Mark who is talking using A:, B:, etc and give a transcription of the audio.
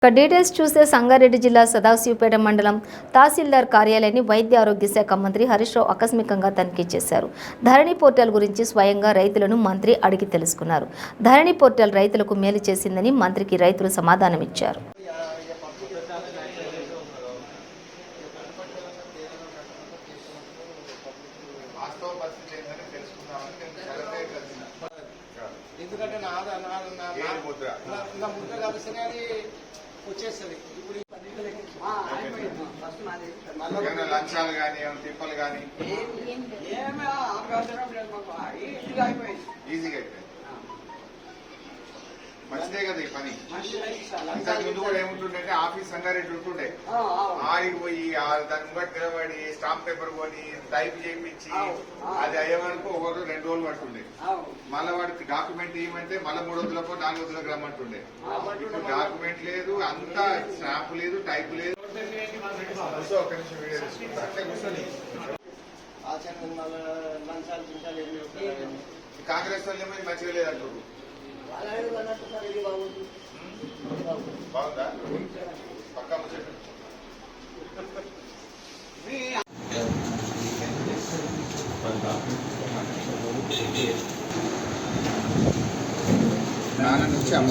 A: Details చూస్తే సంగారెడ్డి జిల్లా సదాశివపేట మండలం తహసీల్దార్ కార్యాలయాన్ని వైద్య ఆరోగ్య శాఖ మంత్రి హరీష్ రావు ఆకస్మికంగా తనిఖీ చేశారు. ధరణి పోర్టల్ గురించి స్వయంగా రైతులను మంత్రి అడిగి తెలుసుకున్నారు. ధరణి పోర్టల్ రైతులకు మేలు చేసిందని మంత్రికి రైతులు సమాధానమిచ్చారు.
B: వచ్చేస్తుంది ఇప్పుడు
C: లంచాలు కానీ తిప్పలు కానీ
B: ఈజీగా అయిపోయింది.
C: మంచిదే కదా ఈ పని. ఇంతకు ముందు కూడా ఏముంటుండే ఆఫీస్ సంగారెడ్డి ఉంటుండే, ఆడికి పోయి దాని ముంగట్ నిలబడి స్టాంప్ పేపర్ కొని టైప్ చేయించి అది అయ్యే వరకు ఒకరు 2 రోజులు పడుతుండే. మళ్ళీ వాడికి డాక్యుమెంట్ ఇవ్వమంటే మళ్ళీ 300 400 రమ్మంటుండే. ఇప్పుడు డాక్యుమెంట్ లేదు, అంతా స్టాంప్ లేదు, టైప్ లేదు. కాంగ్రెస్ వాళ్ళు ఏమో మంచిగా లేదంటారు. బాగుందా పక్కా ముచ్చట. నాన్న నుంచి అమ్మ